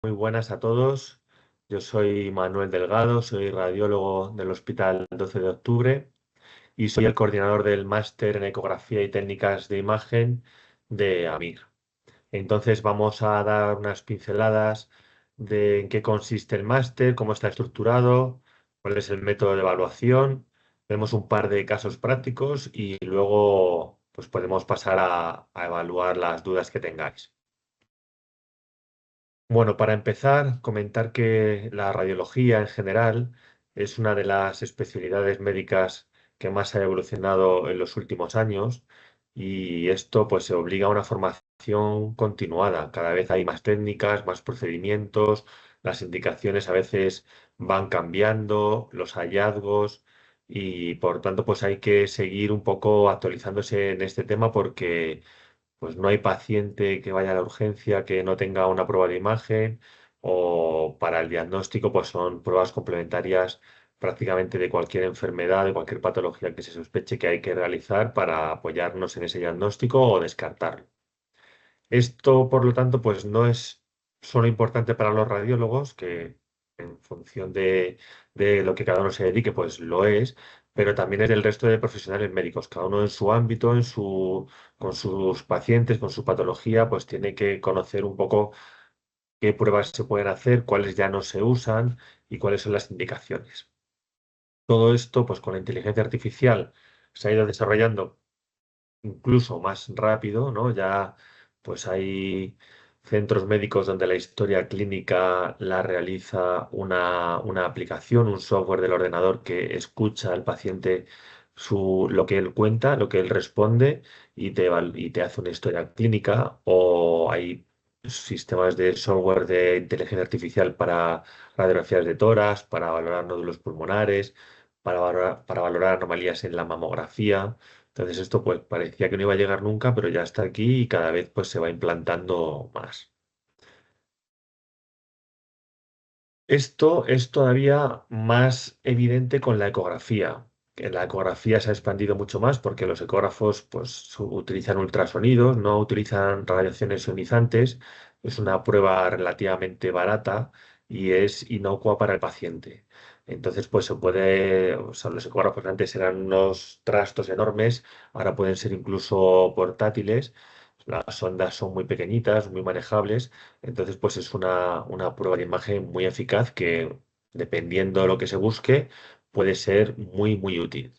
Muy buenas a todos. Yo soy Manuel Delgado, soy radiólogo del Hospital 12 de Octubre y soy el coordinador del máster en ecografía y técnicas de imagen de AMIR. Entonces vamos a dar unas pinceladas de en qué consiste el máster, cómo está estructurado, cuál es el método de evaluación. Vemos un par de casos prácticos y luego pues podemos pasar a evaluar las dudas que tengáis. Bueno, para empezar, comentar que la radiología en general es una de las especialidades médicas que más ha evolucionado en los últimos años y esto pues se obliga a una formación continuada. Cada vez hay más técnicas, más procedimientos, las indicaciones a veces van cambiando, los hallazgos y por tanto pues hay que seguir un poco actualizándose en este tema porque pues no hay paciente que vaya a la urgencia que no tenga una prueba de imagen o para el diagnóstico pues son pruebas complementarias prácticamente de cualquier enfermedad, de cualquier patología que se sospeche que hay que realizar para apoyarnos en ese diagnóstico o descartarlo. Esto, por lo tanto, pues no es solo importante para los radiólogos, que en función de lo que cada uno se dedique, pues lo es, pero también es del resto de profesionales médicos, cada uno en su ámbito, con sus pacientes, con su patología, pues tiene que conocer un poco qué pruebas se pueden hacer, cuáles ya no se usan y cuáles son las indicaciones. Todo esto, pues con la inteligencia artificial se ha ido desarrollando incluso más rápido, ¿no? Ya pues hay centros médicos donde la historia clínica la realiza una aplicación, un software del ordenador que escucha al paciente lo que él cuenta, lo que él responde y te hace una historia clínica. O hay sistemas de software de inteligencia artificial para radiografías de tórax, para valorar nódulos pulmonares, para valorar anomalías en la mamografía. Entonces esto pues parecía que no iba a llegar nunca, pero ya está aquí y cada vez pues se va implantando más. Esto es todavía más evidente con la ecografía. Que la ecografía se ha expandido mucho más porque los ecógrafos pues utilizan ultrasonidos, no utilizan radiaciones ionizantes. Es una prueba relativamente barata y es inocua para el paciente. Entonces pues se puede, o sea, los ecógrafos antes eran unos trastos enormes, ahora pueden ser incluso portátiles. Las ondas son muy pequeñitas, muy manejables. Entonces, pues es una prueba de imagen muy eficaz que, dependiendo de lo que se busque, puede ser muy, muy útil.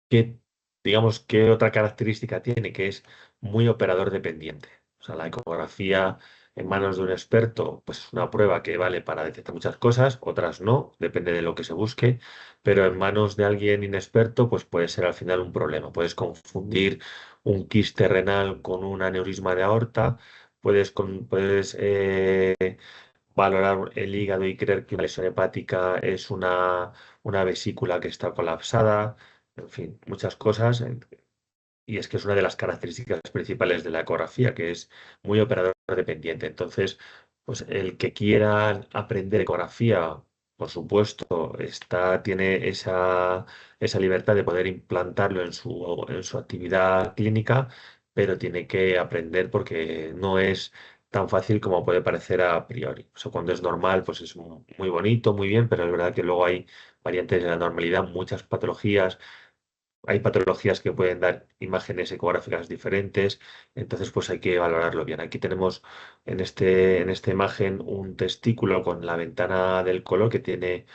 ¿Qué, digamos, qué otra característica tiene? Que es muy operador dependiente. O sea, la ecografía en manos de un experto, pues es una prueba que vale para detectar muchas cosas, otras no, depende de lo que se busque, pero en manos de alguien inexperto, pues puede ser al final un problema. Puedes confundir un quiste renal con un aneurisma de aorta, puedes valorar el hígado y creer que una lesión hepática es una vesícula que está colapsada, en fin, muchas cosas. Y es que es una de las características principales de la ecografía, que es muy operador dependiente. Entonces, pues el que quiera aprender ecografía, por supuesto, tiene esa libertad de poder implantarlo en su actividad clínica, pero tiene que aprender porque no es tan fácil como puede parecer a priori. O sea, cuando es normal, pues es muy bonito, muy bien, pero es verdad que luego hay variantes de la normalidad, muchas patologías, hay patologías que pueden dar imágenes ecográficas diferentes, entonces pues hay que valorarlo bien. Aquí tenemos en esta imagen un testículo con la ventana del colon que tiene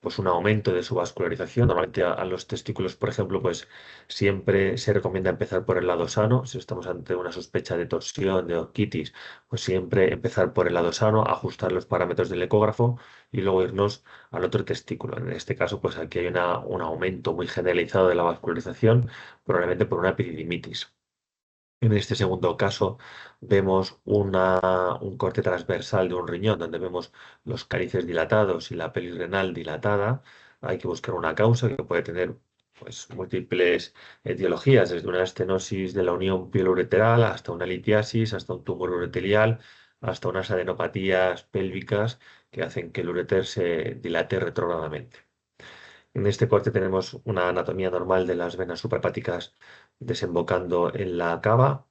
pues un aumento de su vascularización. Normalmente a los testículos, por ejemplo, pues siempre se recomienda empezar por el lado sano. Si estamos ante una sospecha de torsión, de orquitis, pues siempre empezar por el lado sano, ajustar los parámetros del ecógrafo y luego irnos al otro testículo. En este caso, pues aquí hay un aumento muy generalizado de la vascularización, probablemente por una epididimitis. En este segundo caso vemos un corte transversal de un riñón donde vemos los cálices dilatados y la pelvis renal dilatada. Hay que buscar una causa que puede tener pues, múltiples etiologías, desde una estenosis de la unión pielo-ureteral hasta una litiasis, hasta un tumor uretelial, hasta unas adenopatías pélvicas que hacen que el uréter se dilate retrógradamente. En este corte tenemos una anatomía normal de las venas suprahepáticas desembocando en la cava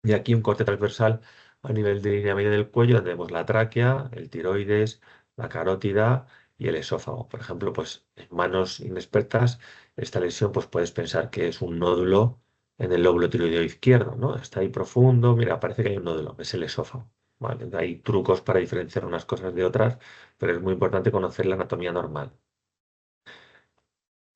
y aquí un corte transversal a nivel de línea media del cuello, donde tenemos la tráquea, el tiroides, la carótida y el esófago. Por ejemplo, pues en manos inexpertas, esta lesión pues puedes pensar que es un nódulo en el lóbulo tiroideo izquierdo, ¿no? Está ahí profundo, mira, parece que hay un nódulo, es el esófago. ¿Vale? Hay trucos para diferenciar unas cosas de otras, pero es muy importante conocer la anatomía normal.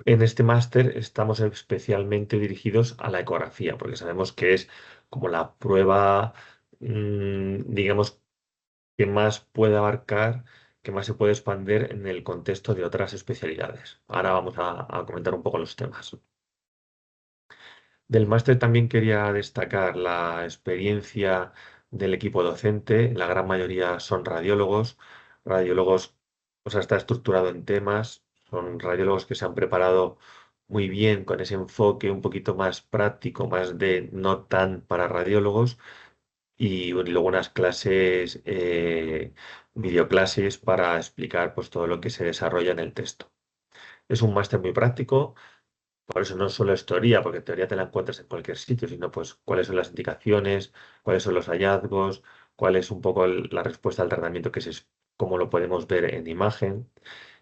En este máster estamos especialmente dirigidos a la ecografía, porque sabemos que es como la prueba, digamos, que más puede abarcar, que más se puede expandir en el contexto de otras especialidades. Ahora vamos a comentar un poco los temas. Del máster también quería destacar la experiencia del equipo docente. La gran mayoría son radiólogos. Radiólogos, o sea, está estructurado en temas. Son radiólogos que se han preparado muy bien con ese enfoque un poquito más práctico, más de no tan para radiólogos. Y, bueno, y luego unas clases, videoclases para explicar pues, todo lo que se desarrolla en el texto. Es un máster muy práctico. Por eso no solo es teoría, porque teoría te la encuentras en cualquier sitio, sino pues cuáles son las indicaciones, cuáles son los hallazgos, cuál es un poco la respuesta al tratamiento, que es como lo podemos ver en imagen.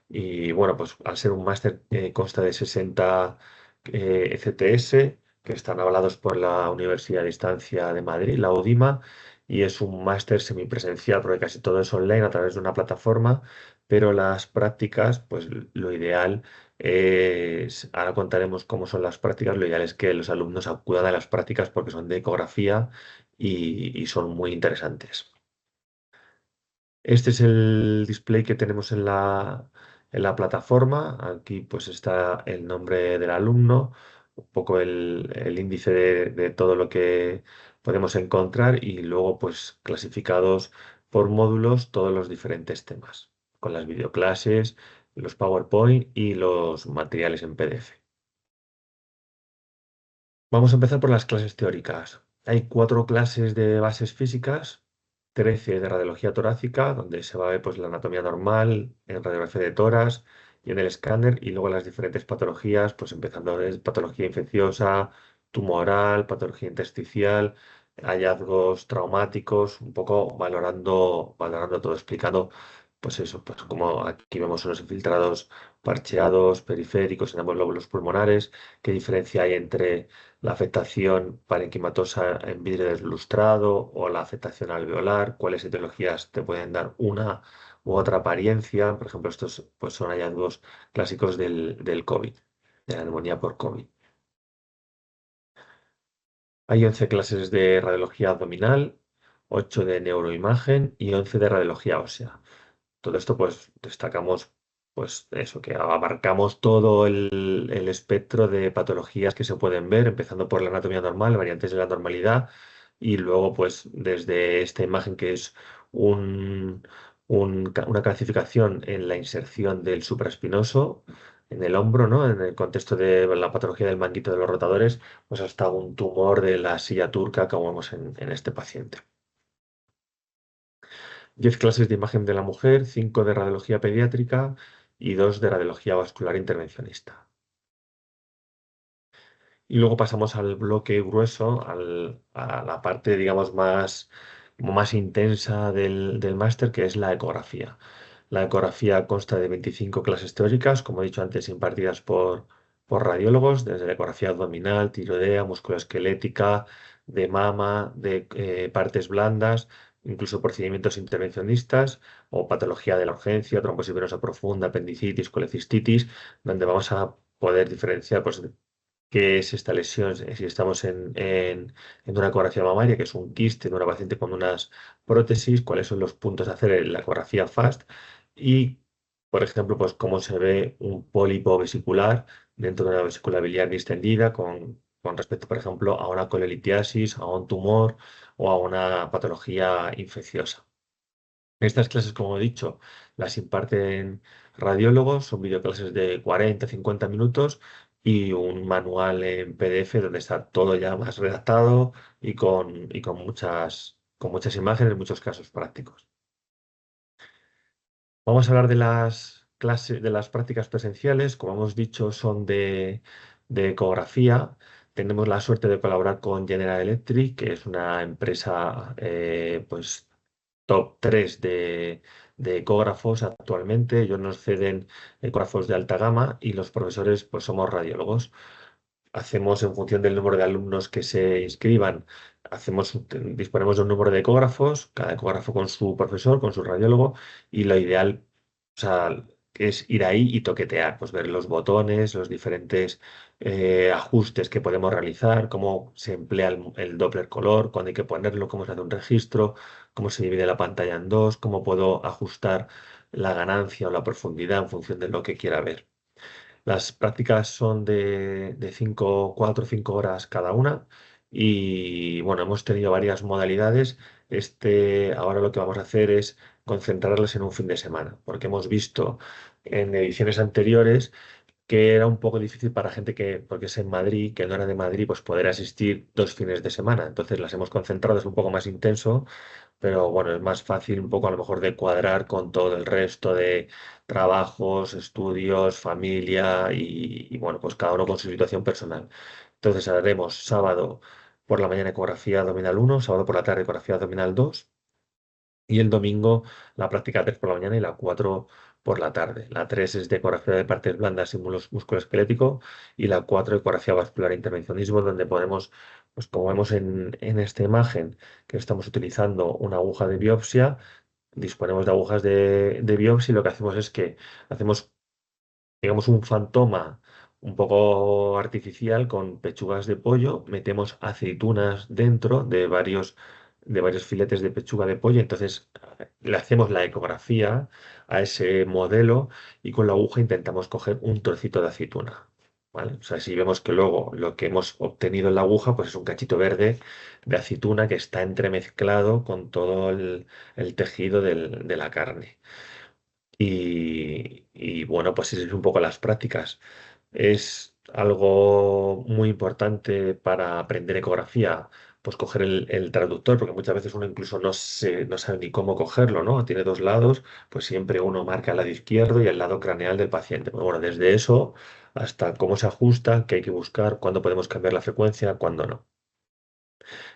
Y bueno, pues al ser un máster consta de 60 ECTS que están avalados por la Universidad de Distancia de Madrid, la UDIMA, y es un máster semipresencial porque casi todo es online a través de una plataforma, pero las prácticas, pues lo ideal es, ahora contaremos cómo son las prácticas, lo ideal es que los alumnos acudan a las prácticas porque son de ecografía y son muy interesantes. Este es el display que tenemos en la plataforma. Aquí pues está el nombre del alumno, un poco el índice de todo lo que podemos encontrar y luego pues clasificados por módulos todos los diferentes temas, con las videoclases, los PowerPoint y los materiales en PDF. Vamos a empezar por las clases teóricas. Hay 4 clases de bases físicas, 13 de radiología torácica, donde se va a ver pues, la anatomía normal, en radiografía de tórax y en el escáner, y luego las diferentes patologías, pues empezando desde patología infecciosa, tumoral, patología intersticial, hallazgos traumáticos, un poco valorando todo, explicando, pues eso, pues como aquí vemos unos infiltrados parcheados, periféricos en ambos lóbulos pulmonares, qué diferencia hay entre la afectación parenquimatosa en vidrio deslustrado o la afectación alveolar, cuáles etiologías te pueden dar una u otra apariencia. Por ejemplo, estos pues, son hallazgos clásicos del COVID, de la neumonía por COVID. Hay 11 clases de radiología abdominal, 8 de neuroimagen y 11 de radiología ósea. Todo esto, pues, destacamos, pues, eso, que abarcamos todo el espectro de patologías que se pueden ver, empezando por la anatomía normal, variantes de la normalidad, y luego, pues, desde esta imagen que es un- una calcificación en la inserción del supraespinoso, en el hombro, ¿no? En el contexto de la patología del manguito de los rotadores, pues hasta un tumor de la silla turca, como vemos en este paciente. 10 clases de imagen de la mujer, 5 de radiología pediátrica y 2 de radiología vascular intervencionista. Y luego pasamos al bloque grueso, a la parte, digamos, más, como más intensa del máster, que es la ecografía. La ecografía consta de 25 clases teóricas, como he dicho antes, impartidas por radiólogos, desde la ecografía abdominal, tiroidea, musculoesquelética, de mama, de partes blandas, incluso procedimientos intervencionistas o patología de la urgencia, trombosis venosa profunda, apendicitis, colecistitis, donde vamos a poder diferenciar pues, qué es esta lesión, si estamos en una ecografía mamaria, que es un quiste en una paciente con unas prótesis, cuáles son los puntos a hacer en la ecografía FAST y, por ejemplo, pues cómo se ve un pólipo vesicular dentro de una vesícula biliar distendida con respecto, por ejemplo, a una colelitiasis, a un tumor o a una patología infecciosa. Estas clases, como he dicho, las imparten radiólogos, son videoclases de 40, 50 minutos y un manual en PDF donde está todo ya más redactado y con muchas imágenes, muchos casos prácticos. Vamos a hablar de las clases, de las prácticas presenciales. Como hemos dicho, son de ecografía. tenemos la suerte de colaborar con General Electric, que es una empresa pues top 3 de ecógrafos actualmente. Ellos nos ceden ecógrafos de alta gama y los profesores pues somos radiólogos. Hacemos en función del número de alumnos que se inscriban, disponemos de un número de ecógrafos, cada ecógrafo con su profesor, con su radiólogo, y lo ideal, o sea, es ir ahí y toquetear, pues ver los botones, los diferentes ajustes que podemos realizar, cómo se emplea el Doppler color, cuándo hay que ponerlo, cómo se hace un registro, cómo se divide la pantalla en dos, cómo puedo ajustar la ganancia o la profundidad en función de lo que quiera ver. Las prácticas son de 4 o 5 horas cada una y bueno, hemos tenido varias modalidades. Ahora lo que vamos a hacer es concentrarlas en un fin de semana, porque hemos visto en ediciones anteriores que era un poco difícil para gente porque es en Madrid, que no era de Madrid, pues poder asistir 2 fines de semana. Entonces las hemos concentrado, es un poco más intenso, pero bueno, es más fácil un poco a lo mejor de cuadrar con todo el resto de trabajos, estudios, familia y bueno, pues cada uno con su situación personal. Entonces haremos sábado por la mañana ecografía abdominal 1, sábado por la tarde ecografía abdominal 2 y el domingo la práctica 3 por la mañana y la 4 por la tarde. La 3 es de ecografía de partes blandas y músculo esquelético y la 4 ecografía vascular e intervencionismo, donde podemos, pues como vemos en esta imagen, que estamos utilizando una aguja de biopsia, disponemos de agujas de biopsia y lo que hacemos es que hacemos digamos, un fantoma un poco artificial con pechugas de pollo, metemos aceitunas dentro de varios filetes de pechuga de pollo, entonces le hacemos la ecografía a ese modelo y con la aguja intentamos coger un trocito de aceituna. ¿Vale? O sea, si vemos que luego lo que hemos obtenido en la aguja, pues es un cachito verde de aceituna que está entremezclado con todo el tejido de la carne. Y bueno, pues ese es un poco las prácticas. Es algo muy importante para aprender ecografía, pues coger el traductor, porque muchas veces uno incluso no sabe ni cómo cogerlo, ¿no? Tiene dos lados, pues siempre uno marca el lado izquierdo y el lado craneal del paciente. Pues bueno, desde eso hasta cómo se ajusta, qué hay que buscar, cuándo podemos cambiar la frecuencia, cuándo no.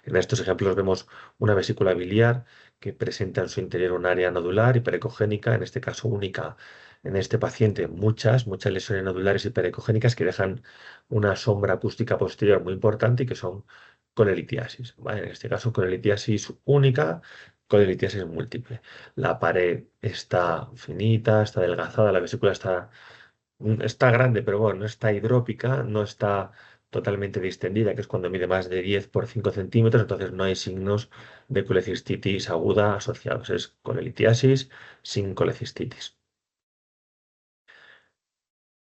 En estos ejemplos vemos una vesícula biliar que presenta en su interior un área nodular hiperecogénica, en este caso única en este paciente, muchas lesiones nodulares hiperecogénicas que dejan una sombra acústica posterior muy importante y que son colelitiasis, ¿vale? En este caso, colelitiasis única, colelitiasis múltiple. La pared está finita, está adelgazada, la vesícula está grande, pero bueno, no está hidrópica, no está totalmente distendida, que es cuando mide más de 10 por 5 centímetros, entonces no hay signos de colecistitis aguda asociados. Es colelitiasis sin colecistitis.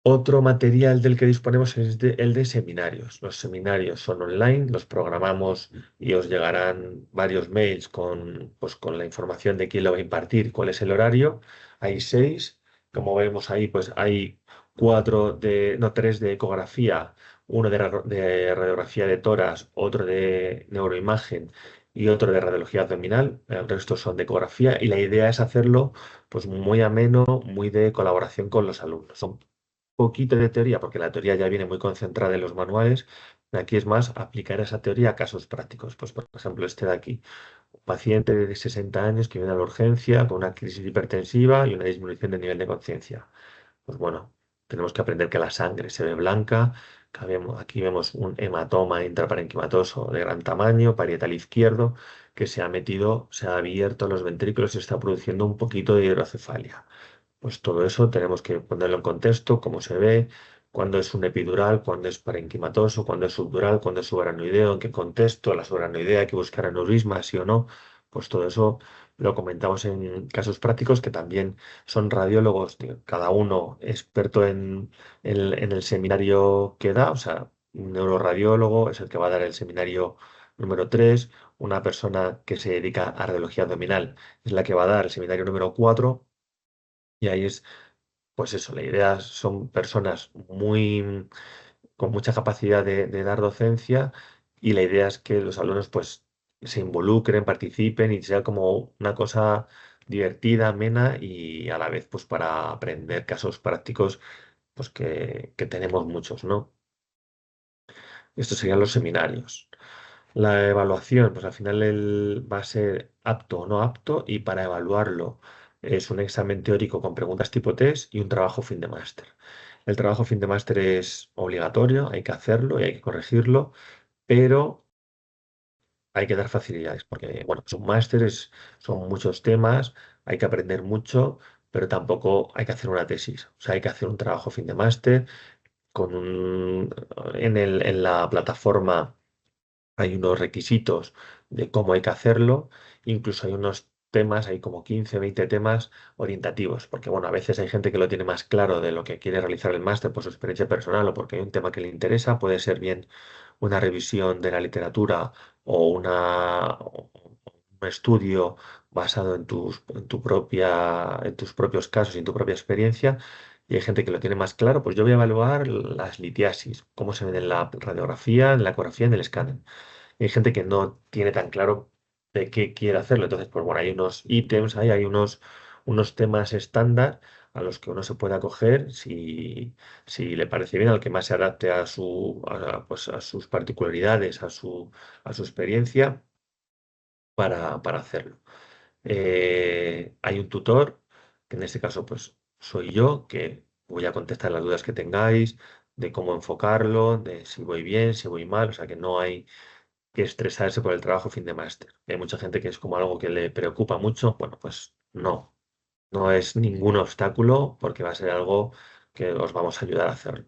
Otro material del que disponemos es el de seminarios. Los seminarios son online, los programamos y os llegarán varios mails pues, con la información de quién lo va a impartir, cuál es el horario. Hay 6, como vemos ahí, pues hay no, 3 de ecografía, uno de radiografía de tórax, otro de neuroimagen y otro de radiología abdominal. El resto son de ecografía y la idea es hacerlo pues muy ameno, muy de colaboración con los alumnos. Son poquito de teoría, porque la teoría ya viene muy concentrada en los manuales. Aquí es más aplicar esa teoría a casos prácticos. Pues, por ejemplo, este de aquí, un paciente de 60 años que viene a la urgencia con una crisis hipertensiva y una disminución del nivel de conciencia. Pues bueno, tenemos que aprender que la sangre se ve blanca. Aquí vemos un hematoma intraparenquimatoso de gran tamaño, parietal izquierdo, que se ha abierto los ventrículos y está produciendo un poquito de hidrocefalia. Pues todo eso tenemos que ponerlo en contexto, cómo se ve, cuándo es un epidural, cuándo es parenquimatoso, cuándo es subdural, cuándo es subaranoideo, en qué contexto, la subaranoidea, hay que buscar aneurisma, sí o no. Pues todo eso lo comentamos en casos prácticos que también son radiólogos, cada uno experto en el seminario que da, o sea, un neuroradiólogo es el que va a dar el seminario número 3, una persona que se dedica a radiología abdominal es la que va a dar el seminario número 4. Y ahí es, pues eso, la idea son personas con mucha capacidad de dar docencia y la idea es que los alumnos pues se involucren, participen y sea como una cosa divertida, amena y a la vez pues para aprender casos prácticos pues que tenemos muchos, ¿no? Estos serían los seminarios. La evaluación, pues al final va a ser apto o no apto y para evaluarlo es un examen teórico con preguntas tipo test y un trabajo fin de máster. El trabajo fin de máster es obligatorio, hay que hacerlo y hay que corregirlo, pero hay que dar facilidades porque, bueno, es un máster, son muchos temas, hay que aprender mucho, pero tampoco hay que hacer una tesis. O sea, hay que hacer un trabajo fin de máster con en la plataforma hay unos requisitos de cómo hay que hacerlo, incluso hay unos temas, hay como 15, 20 temas orientativos, porque bueno, a veces hay gente que lo tiene más claro de lo que quiere realizar el máster por su experiencia personal o porque hay un tema que le interesa, puede ser bien una revisión de la literatura o un estudio basado en en tus propios casos y en tu propia experiencia. Y hay gente que lo tiene más claro, pues yo voy a evaluar las litiasis, cómo se ven en la radiografía, en la ecografía, en el escáner. Hay gente que no tiene tan claro de qué quiere hacerlo. Entonces, pues bueno, hay unos ítems, hay unos temas estándar a los que uno se puede acoger si le parece bien, al que más se adapte pues a sus particularidades, a su experiencia para hacerlo. Hay un tutor, que en este caso pues soy yo, que voy a contestar las dudas que tengáis, de cómo enfocarlo, de si voy bien, si voy mal, o sea que no hay que estresarse por el trabajo fin de máster. Hay mucha gente que es como algo que le preocupa mucho. Bueno, pues no, no es ningún obstáculo porque va a ser algo que os vamos a ayudar a hacerlo.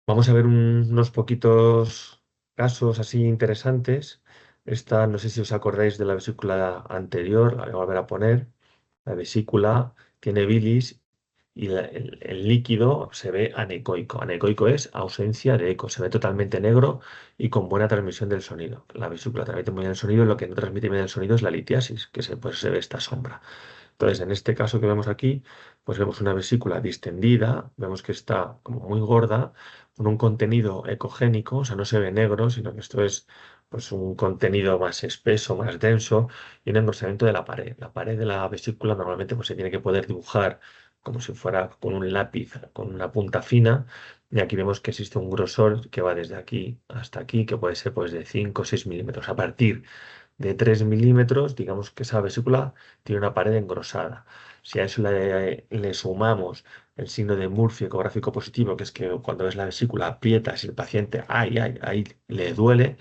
Vamos a ver unos poquitos casos así interesantes. Esta, no sé si os acordáis de la vesícula anterior, la voy a volver a poner. La vesícula tiene bilis y el líquido se ve anecoico. Anecoico es ausencia de eco, se ve totalmente negro y con buena transmisión del sonido. La vesícula transmite muy bien el sonido, lo que no transmite bien el sonido es la litiasis, pues se ve esta sombra. Entonces, en este caso que vemos aquí, pues vemos una vesícula distendida, vemos que está como muy gorda, con un contenido ecogénico, o sea, no se ve negro, sino que esto es pues un contenido más espeso, más denso y un engrosamiento de la pared. La pared de la vesícula normalmente pues, se tiene que poder dibujar como si fuera con un lápiz, con una punta fina, y aquí vemos que existe un grosor que va desde aquí hasta aquí, que puede ser pues de 5 o 6 milímetros. A partir de 3 milímetros, digamos que esa vesícula tiene una pared engrosada. Si a eso le sumamos el signo de Murphy ecográfico positivo, que es que cuando ves la vesícula aprietas y el paciente, ay, le duele,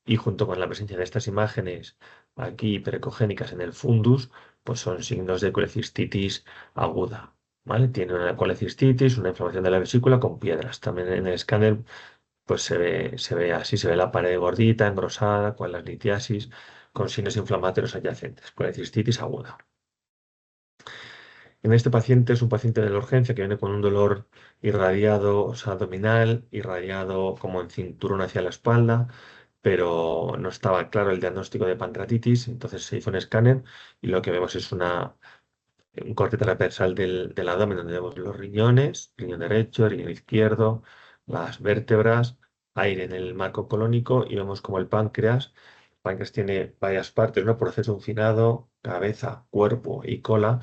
y junto con la presencia de estas imágenes aquí hiperecogénicas en el fundus, pues son signos de colecistitis aguda. ¿Vale? Tiene una colecistitis, una inflamación de la vesícula con piedras. También en el escáner pues se ve así, se ve la pared gordita, engrosada, con las litiasis, con signos inflamatorios adyacentes, colecistitis aguda. En este paciente es un paciente de la urgencia que viene con un dolor irradiado, o sea, abdominal, irradiado como en cinturón hacia la espalda, pero no estaba claro el diagnóstico de pancreatitis, entonces se hizo un escáner y lo que vemos es un corte transversal del abdomen donde vemos los riñones, riñón derecho, riñón izquierdo, las vértebras, aire en el marco colónico y vemos como el páncreas tiene varias partes, ¿no? Proceso uncinado, cabeza, cuerpo y cola.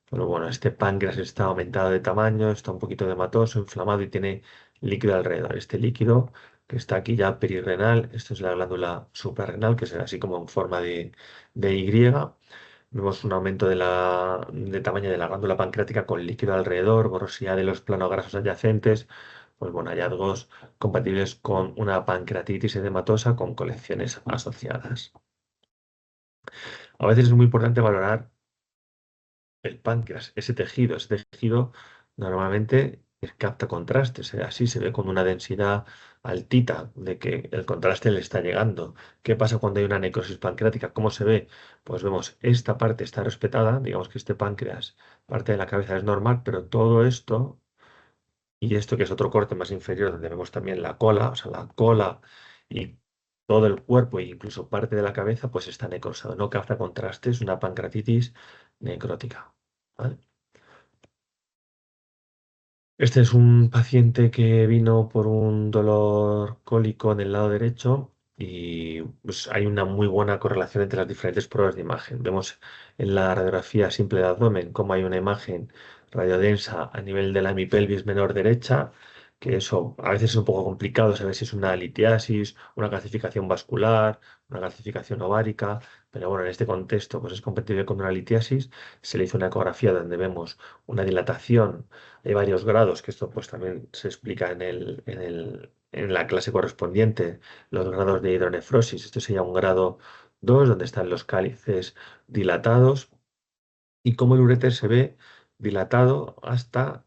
Pero bueno, este páncreas está aumentado de tamaño, está un poquito hematoso, inflamado y tiene líquido alrededor. Este líquido que está aquí ya perirrenal, esto es la glándula suprarrenal, que es así como en forma de Y. Vemos un aumento de tamaño de la glándula pancreática con líquido alrededor, borrosidad de los planograsos adyacentes, pues bueno, hallazgos compatibles con una pancreatitis edematosa con colecciones asociadas. A veces es muy importante valorar el páncreas, ese tejido normalmente capta contraste, así se ve con una densidad altita de que el contraste le está llegando. ¿Qué pasa cuando hay una necrosis pancreática? ¿Cómo se ve? Pues vemos esta parte está respetada, digamos que este páncreas, parte de la cabeza es normal, pero todo esto y esto que es otro corte más inferior donde vemos también la cola, o sea, la cola y todo el cuerpo e incluso parte de la cabeza, pues está necrosado, no capta contraste, es una pancreatitis necrótica. ¿Vale? Este es un paciente que vino por un dolor cólico en el lado derecho y pues, hay una muy buena correlación entre las diferentes pruebas de imagen. Vemos en la radiografía simple de abdomen cómo hay una imagen radiodensa a nivel de la hemipelvis menor derecha que eso a veces es un poco complicado saber si es una litiasis, una calcificación vascular, una calcificación ovárica, pero bueno, en este contexto pues es compatible con una litiasis. Se le hizo una ecografía donde vemos una dilatación de varios grados, que esto pues también se explica en la clase correspondiente, los grados de hidronefrosis. Esto sería un grado 2 donde están los cálices dilatados y cómo el uréter se ve dilatado hasta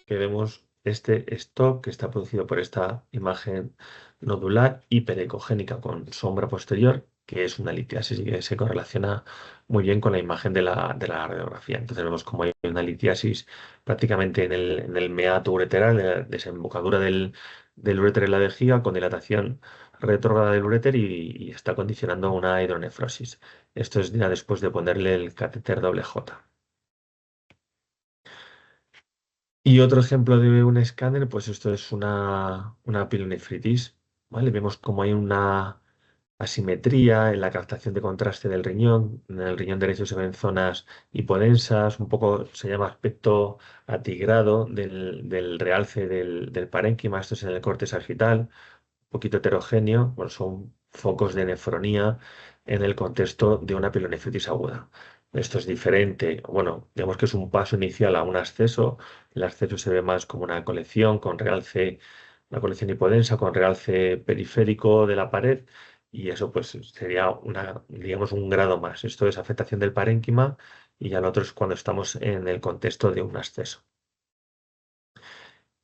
que vemos este stop que está producido por esta imagen nodular hiperecogénica con sombra posterior, que es una litiasis y que se correlaciona muy bien con la imagen de la radiografía. Entonces vemos como hay una litiasis prácticamente en el meato ureteral, en la desembocadura del uréter en la vejiga, con dilatación retrógrada del uréter y está condicionando una hidronefrosis. Esto es ya después de ponerle el catéter doble J. Y otro ejemplo de un escáner, pues esto es una pielonefritis, ¿vale? Vemos como hay una asimetría en la captación de contraste del riñón. En el riñón derecho se ven zonas hipodensas, un poco se llama aspecto atigrado del realce del parénquima. Esto es en el corte sagital, poquito heterogéneo, bueno, son focos de nefronía en el contexto de una pielonefritis aguda. Esto es diferente, bueno, digamos que es un paso inicial a un asceso. El asceso se ve más como una colección con realce, una colección hipodensa con realce periférico de la pared y eso pues sería digamos, un grado más. Esto es afectación del parénquima y ya lo otro es cuando estamos en el contexto de un asceso.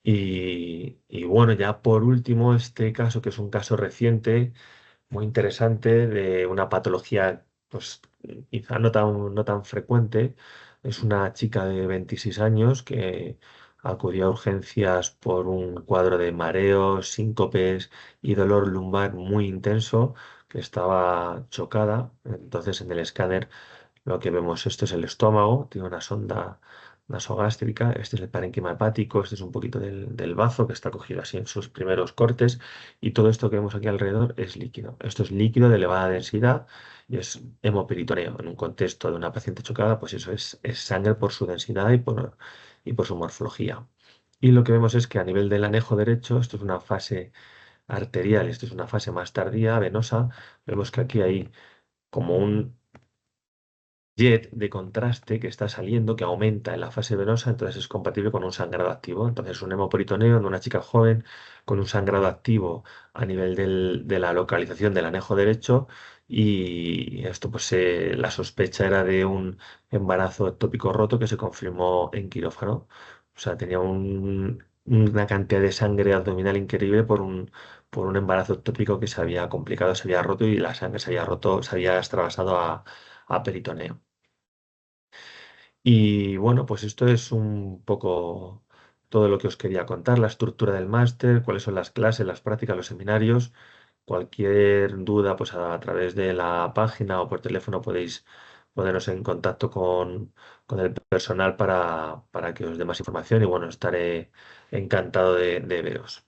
Y bueno, ya por último, este caso, que es un caso reciente, muy interesante, de una patología, pues quizá no tan frecuente. Es una chica de 26 años que acudió a urgencias por un cuadro de mareos, síncopes y dolor lumbar muy intenso, que estaba chocada. Entonces, en el escáner lo que vemos, esto es el estómago, tiene una sonda nasogástrica, este es el parénquima hepático, este es un poquito del bazo que está cogido así en sus primeros cortes y todo esto que vemos aquí alrededor es líquido. Esto es líquido de elevada densidad y es hemoperitoneo. En un contexto de una paciente chocada, pues eso es sangre por su densidad y por su morfología. Y lo que vemos es que a nivel del anejo derecho, esto es una fase arterial, esto es una fase más tardía, venosa, vemos que aquí hay como un jet de contraste que está saliendo, que aumenta en la fase venosa, entonces es compatible con un sangrado activo. Entonces, un hemoperitoneo en una chica joven con un sangrado activo a nivel de la localización del anejo derecho y esto, pues la sospecha era de un embarazo ectópico roto que se confirmó en quirófano. O sea, tenía una cantidad de sangre abdominal increíble por un embarazo ectópico que se había complicado, se había roto y la sangre se había roto, se había extravasado a peritoneo. Y bueno, pues esto es un poco todo lo que os quería contar, la estructura del máster, cuáles son las clases, las prácticas, los seminarios. Cualquier duda, pues a través de la página o por teléfono podéis poneros en contacto con el personal para que os dé más información y bueno, estaré encantado de veros.